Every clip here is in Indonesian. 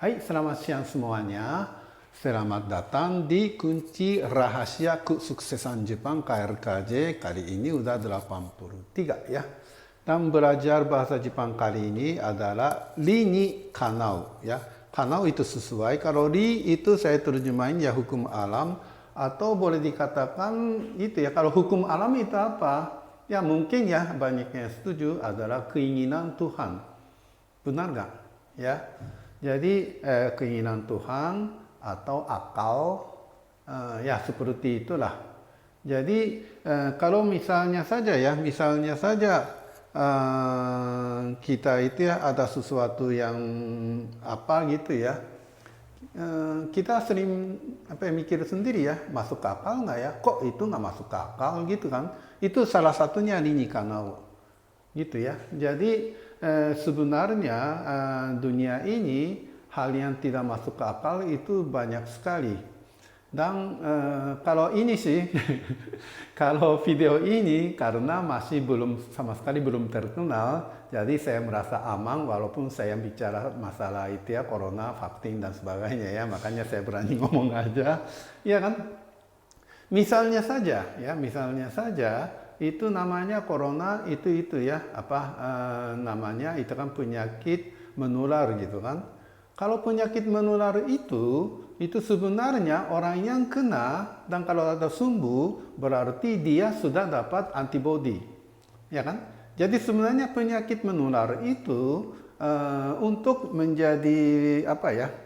Hai, selamat siang semuanya. Selamat datang di kunci rahasia kesuksesan Jepang KRKJ. Kali ini udah 83 ya. Dan belajar bahasa Jepang kali ini adalah li ni kanau ya. Kanau itu sesuai. Kalau li itu saya terjemahin ya hukum alam, atau boleh dikatakan itu ya, kalau hukum alam itu apa? Ya mungkin ya banyak yang setuju adalah keinginan Tuhan. Benar nggak? Ya. Jadi keinginan Tuhan atau akal, ya seperti itulah. Jadi kalau misalnya saja ya, kita itu ya ada sesuatu yang apa gitu ya, kita sering mikir sendiri ya, masuk akal nggak ya? Kok itu nggak masuk akal gitu kan? Itu salah satunya lini kanau gitu ya. Jadi sebenarnya dunia ini hal yang tidak masuk ke akal itu banyak sekali. Dan kalau ini sih, kalau video ini karena masih sama sekali belum terkenal, jadi saya merasa aman walaupun saya bicara masalah itu ya, corona, vaksin dan sebagainya ya, makanya saya berani ngomong aja, ya kan? Misalnya saja itu namanya corona itu ya namanya itu kan penyakit menular gitu kan. Kalau penyakit menular itu sebenarnya orang yang kena dan kalau ada sembuh berarti dia sudah dapat antibodi, ya kan? Jadi sebenarnya penyakit menular itu untuk menjadi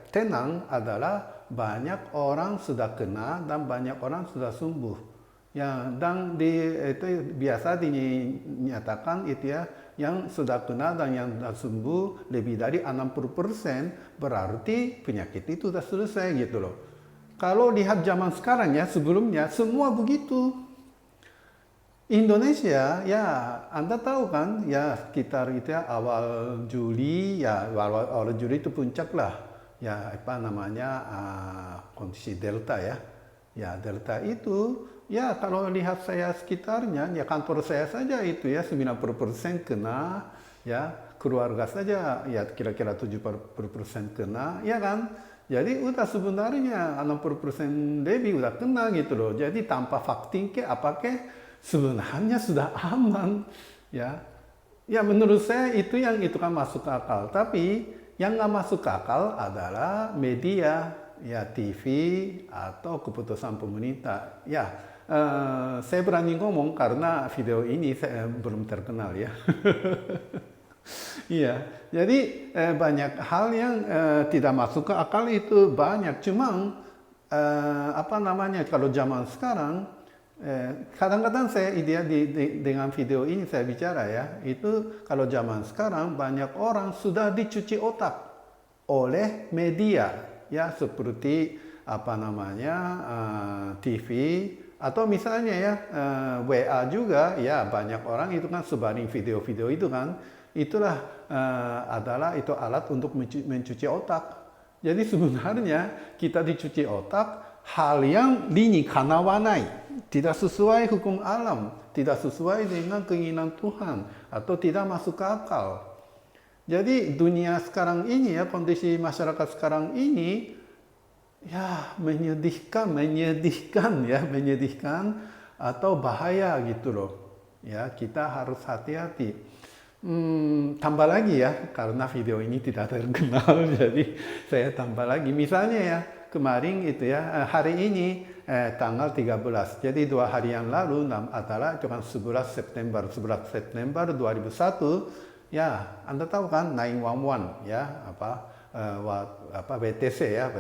tenang adalah banyak orang sudah kena dan banyak orang sudah sembuh. Ya, dan itu biasa dinyatakan itu ya, yang sudah kena dan yang sudah sembuh lebih dari 60% berarti penyakit itu sudah selesai gitu loh. Kalau lihat zaman sekarang ya, sebelumnya semua begitu. Indonesia ya, Anda tahu kan ya, sekitar itu ya awal Juli ya, awal Juli itu puncak lah ya, kondisi Delta ya. Ya, Delta itu ya, kalau lihat saya sekitarnya ya, kantor saya saja itu ya 90% kena ya, keluarga saja ya kira-kira 70% kena, ya kan? Jadi udah sebenarnya 60% lebih udah kena gitu loh. Jadi tanpa vaksin ke apa ke sebenarnya sudah aman ya. Ya menurut saya itu yang itu kan masuk akal. Tapi yang nggak masuk akal adalah media ya, TV atau keputusan pemerintah. Ya saya berani ngomong karena video ini saya belum terkenal ya. Iya, jadi banyak hal yang tidak masuk ke akal itu banyak. Cuma kalau zaman sekarang kadang-kadang saya dengan video ini saya bicara ya, itu kalau zaman sekarang banyak orang sudah dicuci otak oleh media ya, seperti TV atau misalnya ya WA juga ya, banyak orang itu kan sebaring video-video itu kan, itulah adalah itu alat untuk mencuci otak. Jadi sebenarnya kita dicuci otak hal yang lini kanawanai, tidak sesuai hukum alam, tidak sesuai dengan keinginan Tuhan, atau tidak masuk ke akal. Jadi dunia sekarang ini ya, kondisi masyarakat sekarang ini ya menyedihkan atau bahaya gitu loh. Ya, kita harus hati-hati. Tambah lagi ya, karena video ini tidak terkenal, jadi saya tambah lagi. Misalnya ya, kemarin itu ya, hari ini tanggal 13. Jadi 2 hari yang lalu adalah itu kan 11 September 2001. Ya, Anda tahu kan 911 ya, BTC ya,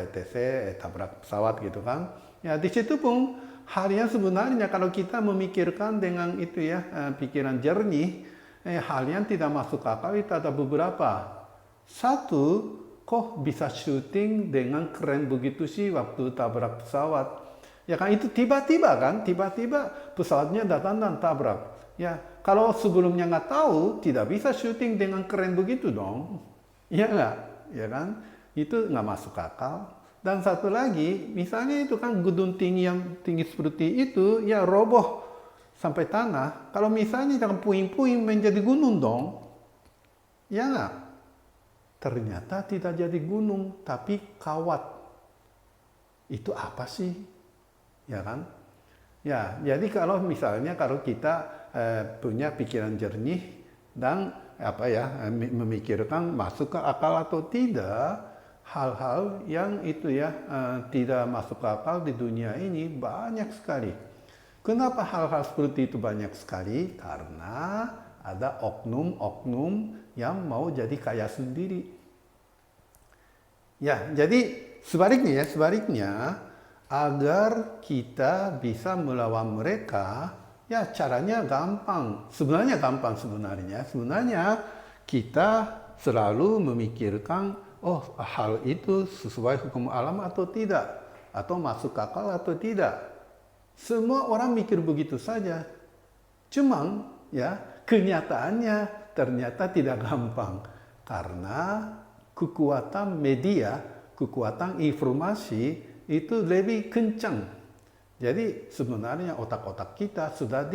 tabrak pesawat gitu kan. Ya, di situ pun hal yang sebenarnya kalau kita memikirkan dengan itu ya, pikiran jernih, hal yang tidak masuk akal itu ada beberapa. Satu, kok bisa syuting dengan keren begitu sih waktu tabrak pesawat? Ya kan, itu tiba-tiba pesawatnya datang dan tabrak. Ya, kalau sebelumnya nggak tahu, tidak bisa syuting dengan keren begitu dong. Iya nggak? Ya kan? Itu nggak masuk akal. Dan satu lagi, misalnya itu kan gedung tinggi yang tinggi seperti itu, ya roboh sampai tanah. Kalau misalnya jangan puing-puing menjadi gunung dong. Ya nggak? ternyata tidak jadi gunung, tapi kawat. Itu apa sih? Ya kan? Ya, jadi kalau misalnya kalau kita punya pikiran jernih dan memikirkan masuk ke akal atau tidak, hal-hal yang itu ya tidak masuk ke akal di dunia ini banyak sekali. Kenapa hal-hal seperti itu banyak sekali? Karena ada oknum-oknum yang mau jadi kaya sendiri. Ya, jadi sebaliknya agar kita bisa melawan mereka, ya caranya gampang. Sebenarnya kita selalu memikirkan, oh hal itu sesuai hukum alam atau tidak, atau masuk akal atau tidak. Semua orang mikir begitu saja. Cuman ya kenyataannya ternyata tidak gampang karena kekuatan media, kekuatan informasi itu lebih kencang. Jadi sebenarnya otak-otak kita sudah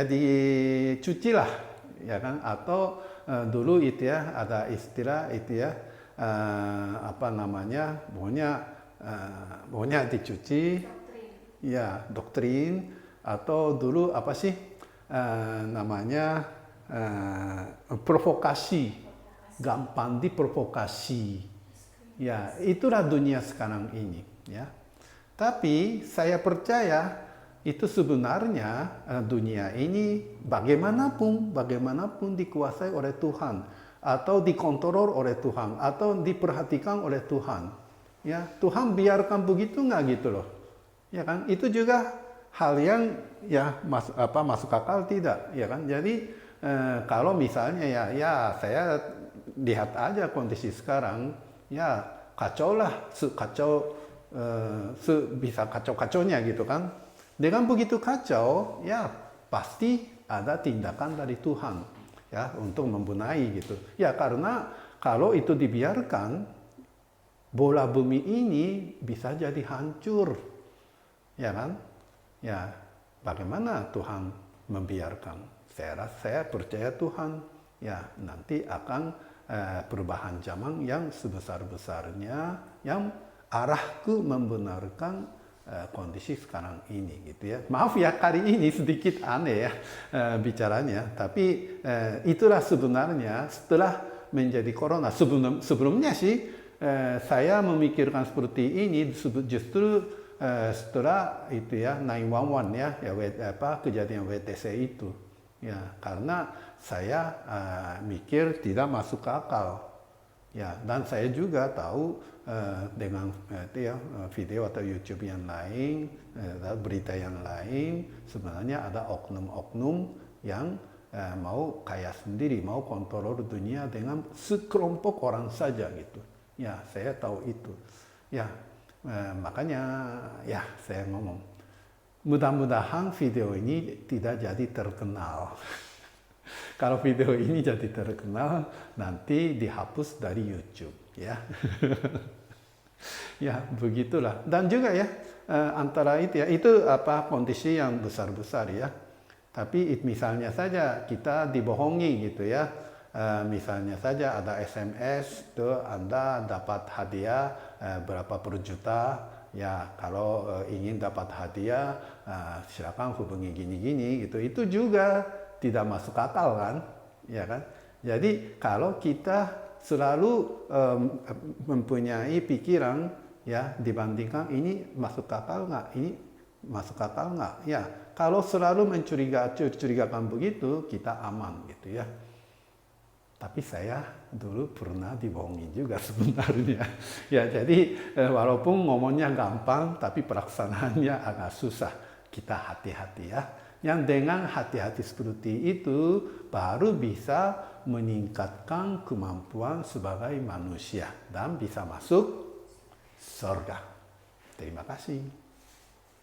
dicuci lah, ya kan? Atau dulu itu ya ada istilah itu ya maunya dicuci, ya doktrin, atau dulu provokasi, gampang diprovokasi. Ya, itulah dunia sekarang ini, ya. Tapi saya percaya itu sebenarnya dunia ini bagaimanapun dikuasai oleh Tuhan atau dikontrol oleh Tuhan atau diperhatikan oleh Tuhan. Ya, Tuhan biarkan begitu nggak gitu loh. Ya kan? Itu juga hal yang ya masuk akal tidak, ya kan? Jadi kalau misalnya ya saya lihat aja kondisi sekarang. Ya kacau lah, bisa kacau-kacaunya gitu kan. Dengan begitu kacau, ya pasti ada tindakan dari Tuhan ya untuk membenahi gitu. Ya karena kalau itu dibiarkan, bola bumi ini bisa jadi hancur, ya kan? Ya bagaimana Tuhan membiarkan? Saya percaya Tuhan ya nanti akan perubahan zaman yang sebesar-besarnya yang arahku membenarkan kondisi sekarang ini gitu ya. Maaf ya kali ini sedikit aneh ya bicaranya, tapi itulah sebenarnya setelah menjadi corona. Sebelumnya sih saya memikirkan seperti ini justru setelah itu ya 911 ya kejadian WTC itu. Ya, karena saya mikir tidak masuk akal. Ya, dan saya juga tahu dengan video atau YouTube yang lain, berita yang lain, sebenarnya ada oknum-oknum yang mau kaya sendiri, mau kontrol dunia dengan sekelompok orang saja gitu. Ya, saya tahu itu. Ya, makanya ya saya ngomong. Mudah-mudahan video ini tidak jadi terkenal. Kalau video ini jadi terkenal, nanti dihapus dari YouTube, ya. Ya, begitulah. Dan juga ya, antara itu ya, itu kondisi yang besar-besar ya. Tapi misalnya saja kita dibohongi gitu ya. Misalnya saja ada SMS, tuh Anda dapat hadiah berapa per juta. Ya, kalau ingin dapat hadiah, silakan hubungi gini-gini gitu. Itu juga tidak masuk akal kan, ya kan? Jadi kalau kita selalu mempunyai pikiran ya dibandingkan ini masuk akal nggak, ini masuk akal nggak, ya kalau selalu mencurigakan begitu kita aman gitu ya. Tapi saya dulu pernah dibohongi juga sebenarnya. Ya jadi walaupun ngomongnya gampang, tapi pelaksanaannya agak susah. Kita hati-hati ya. Yang dengan hati-hati seperti itu baru bisa meningkatkan kemampuan sebagai manusia dan bisa masuk surga. Terima kasih.